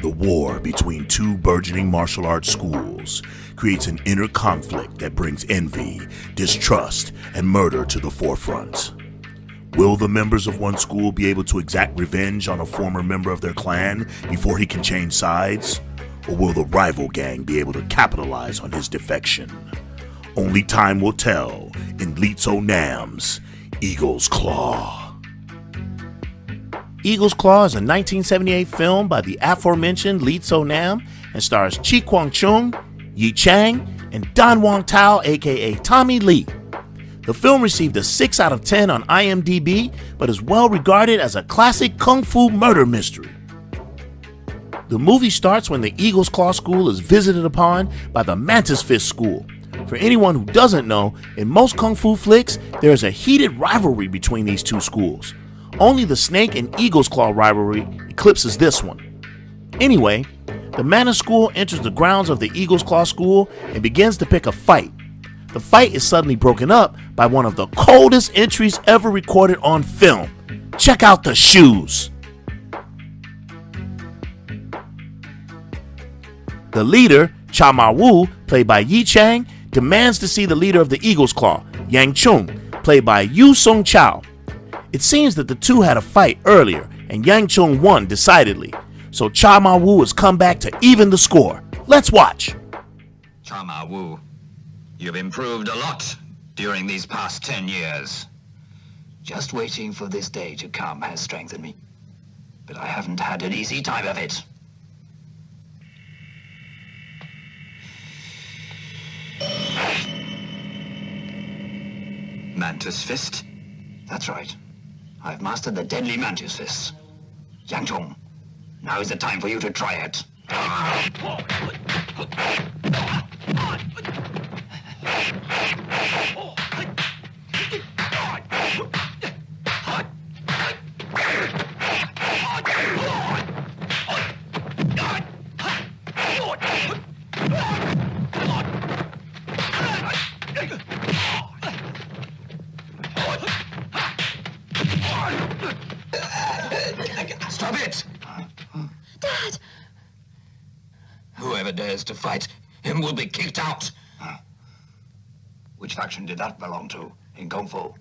The war between two burgeoning martial arts schools creates an inner conflict that brings envy, distrust, and murder to the forefront. Will the members of one school be able to exact revenge on a former member of their clan before he can change sides? Or will the rival gang be able to capitalize on his defection? Only time will tell in Lee So-nam's Eagle's Claw. Eagle's Claw is a 1978 film by the aforementioned Lee So-nam and stars Chi Kwang-chung, Yi Chang, and Dan Won-tao aka Tommy Lee. The film received a 6 out of 10 on IMDb, but is well regarded as a classic kung fu murder mystery. The movie starts when the Eagle's Claw School is visited upon by the Mantis Fist School. For anyone who doesn't know, in most kung fu flicks, there is a heated rivalry between these two schools. Only the Snake and Eagle's Claw rivalry eclipses this one. Anyway, the Mantis School enters the grounds of the Eagle's Claw School and begins to pick a fight. The fight is suddenly broken up by one of the coldest entries ever recorded on film. Check out the shoes. The leader, Cha Ma-woo, played by Yi Chang, demands to see the leader of the Eagle's Claw, Yang Chung, played by Yu Sung-chao. It seems that the two had a fight earlier, and Yang Chung won decidedly, so Cha Ma-woo has come back to even the score. Let's watch. Cha Ma-woo, you've improved a lot during these past 10 years. Just waiting for this day to come has strengthened me, but I haven't had an easy time of it. Mantis Fist? That's right. I've mastered the deadly Mantis Fist. Yang Chung, now is the time for you to try it. Stop it! Dad! Whoever dares to fight him will be kicked out. Which faction did that belong to in Kung Fu?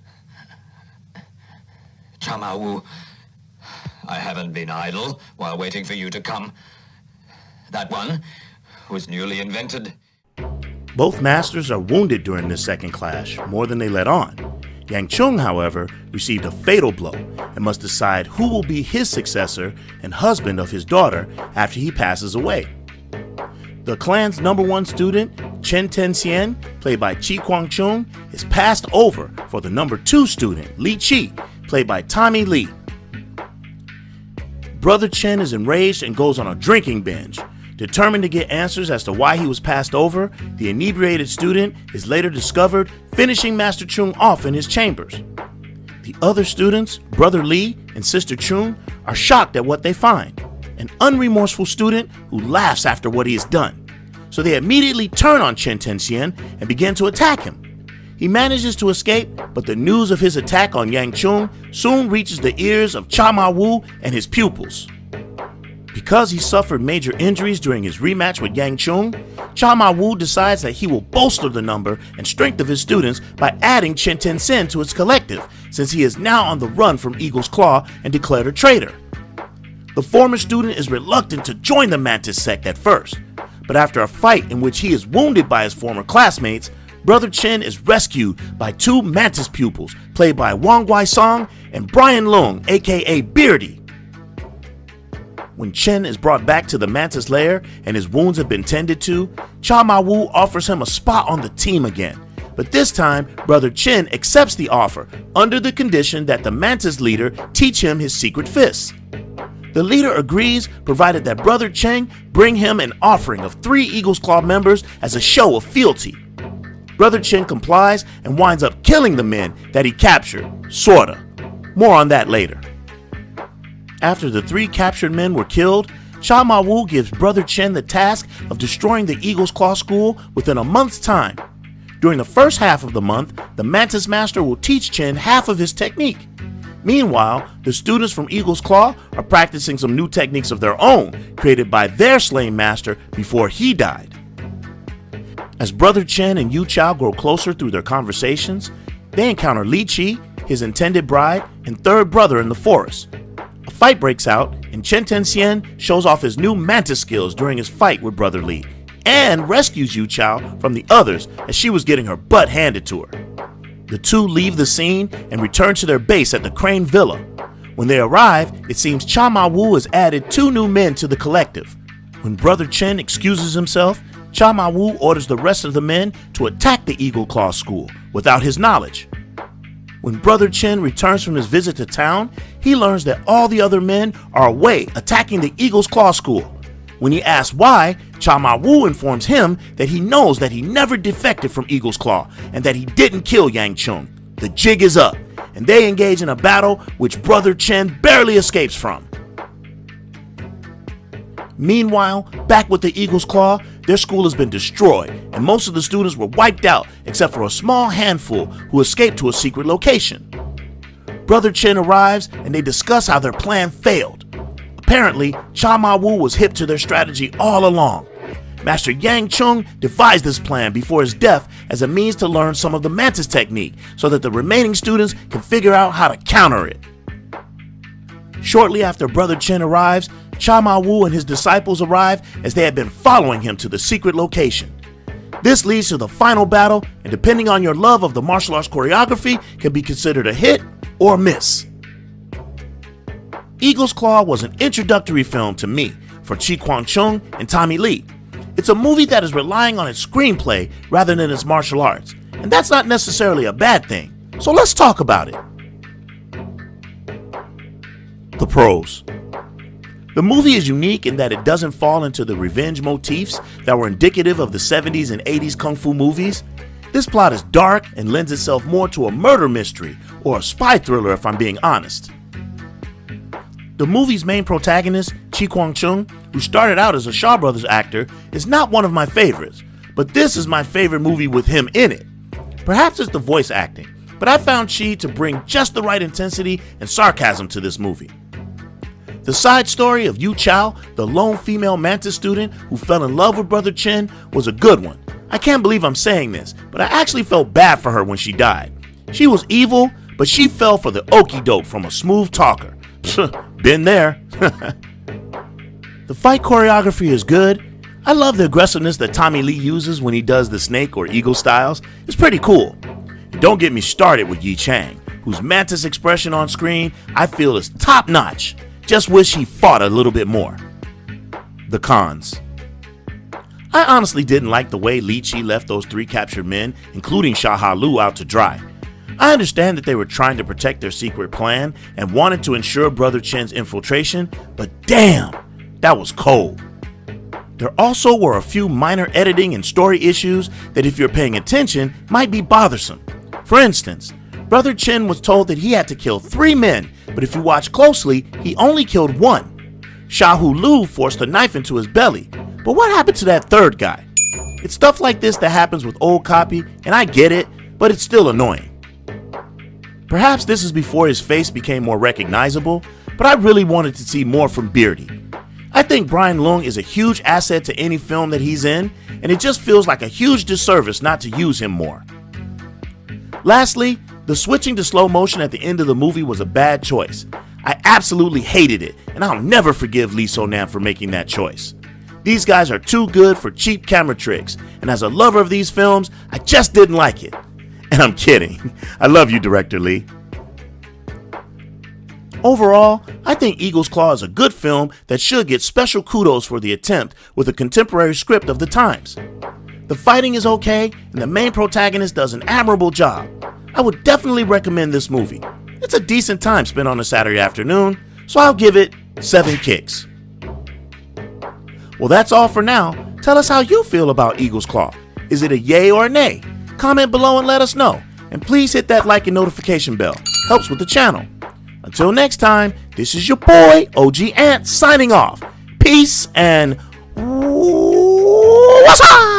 Cha Ma-woo, I haven't been idle while waiting for you to come. That one was newly invented. Both masters are wounded during this second clash, more than they let on. Yang Chung, however, received a fatal blow and must decide who will be his successor and husband of his daughter after he passes away. The clan's #1 student, Chen Ten-hsien, played by Chi Kwang-chung, is passed over for the #2 student, Li Chi, played by Tommy Lee. Brother Chen is enraged and goes on a drinking binge. Determined to get answers as to why he was passed over, the inebriated student is later discovered finishing Master Chung off in his chambers. The other students, Brother Lee and Sister Chung, are shocked at what they find. An unremorseful student who laughs after what he has done. So they immediately turn on Chen Ten-hsien and begin to attack him. He manages to escape, but the news of his attack on Yang Chung soon reaches the ears of Cha Ma-woo and his pupils. Because he suffered major injuries during his rematch with Yang Chung, Cha Ma-woo decides that he will bolster the number and strength of his students by adding Chen Ten-hsien to his collective, since he is now on the run from Eagle's Claw and declared a traitor. The former student is reluctant to join the Mantis sect at first, but after a fight in which he is wounded by his former classmates, Brother Chen is rescued by two Mantis pupils, played by Wang Wai-song and Brian Leung, aka Beardy. When Chen is brought back to the Mantis lair and his wounds have been tended to, Cha Ma-woo offers him a spot on the team again. But this time, Brother Chen accepts the offer under the condition that the Mantis leader teach him his secret fists. The leader agrees, provided that Brother Chen bring him an offering of 3 Eagle's Claw members as a show of fealty. Brother Chen complies and winds up killing the men that he captured, sorta. More on that later. After the 3 captured men were killed, Cha Ma-woo gives Brother Chen the task of destroying the Eagle's Claw School within a month's time. During the first half of the month, the Mantis Master will teach Chen half of his technique. Meanwhile, the students from Eagle's Claw are practicing some new techniques of their own, created by their slain master before he died. As Brother Chen and Yu Chao grow closer through their conversations, they encounter Li Chi, his intended bride, and third brother in the forest. A fight breaks out, and Chen Tenxian shows off his new mantis skills during his fight with Brother Li, and rescues Yu Chao from the others as she was getting her butt handed to her. The two leave the scene and return to their base at the Crane Villa. When they arrive, it seems Cha Ma Wu has added 2 new men to the collective. When Brother Chen excuses himself, Cha Ma Wu orders the rest of the men to attack the Eagle Claw School without his knowledge. When Brother Chen returns from his visit to town, he learns that all the other men are away attacking the Eagle's Claw School. When he asks why, Cha Ma Wu informs him that he knows that he never defected from Eagle's Claw and that he didn't kill Yang Chung. The jig is up, and they engage in a battle which Brother Chen barely escapes from. Meanwhile, back with the Eagle's Claw, their school has been destroyed, and most of the students were wiped out except for a small handful who escaped to a secret location. Brother Chen arrives, and they discuss how their plan failed. Apparently, Cha Ma Wu was hip to their strategy all along. Master Yang Chung devised this plan before his death as a means to learn some of the mantis technique so that the remaining students can figure out how to counter it. Shortly after Brother Chen arrives, Cha Ma Wu and his disciples arrive as they had been following him to the secret location. This leads to the final battle, and depending on your love of the martial arts choreography, can be considered a hit or a miss. Eagle's Claw was an introductory film to me for Chi Kwang Chung and Tommy Lee. It's a movie that is relying on its screenplay rather than its martial arts, and that's not necessarily a bad thing, so let's talk about it. The pros. The movie is unique in that it doesn't fall into the revenge motifs that were indicative of the 70s and 80s kung fu movies. This plot is dark and lends itself more to a murder mystery or a spy thriller if I'm being honest. The movie's main protagonist, Chi Kwang Chung, who started out as a Shaw Brothers actor, is not one of my favorites, but this is my favorite movie with him in it. Perhaps it's the voice acting, but I found Chi to bring just the right intensity and sarcasm to this movie. The side story of Yu Chao, the lone female mantis student who fell in love with Brother Chen, was a good one. I can't believe I'm saying this, but I actually felt bad for her when she died. She was evil, but she fell for the okie doke from a smooth talker. Been there. The fight choreography is good. I love the aggressiveness that Tommy Lee uses when he does the snake or eagle styles. It's pretty cool. And don't get me started with Yi Chang, whose mantis expression on screen I feel is top notch. Just wish he fought a little bit more. The cons. I honestly didn't like the way Li Chi left those 3 captured men, including Sha Ha Lu, out to dry. I understand that they were trying to protect their secret plan and wanted to ensure Brother Chen's infiltration, but damn, that was cold. There also were a few minor editing and story issues that, if you're paying attention, might be bothersome. For instance, Brother Chen was told that he had to kill 3 men, but if you watch closely, he only killed 1. Sha Hu Lu forced a knife into his belly, but what happened to that 3rd guy? It's stuff like this that happens with old copy, and I get it, but it's still annoying. Perhaps this is before his face became more recognizable, but I really wanted to see more from Beardy. I think Brian Leung is a huge asset to any film that he's in, and it just feels like a huge disservice not to use him more. Lastly, the switching to slow motion at the end of the movie was a bad choice. I absolutely hated it, and I'll never forgive Lee So-nam for making that choice. These guys are too good for cheap camera tricks, and as a lover of these films, I just didn't like it. And I'm kidding. I love you, Director Lee. Overall, I think Eagle's Claw is a good film that should get special kudos for the attempt with a contemporary script of the times. The fighting is okay, and the main protagonist does an admirable job. I would definitely recommend this movie. It's a decent time spent on a Saturday afternoon, so I'll give it 7 kicks. Well, that's all for now. Tell us how you feel about Eagle's Claw. Is it a yay or a nay? Comment below and let us know. And please hit that like and notification bell. Helps with the channel. Until next time, this is your boy, OG Ant, signing off. Peace and what's up?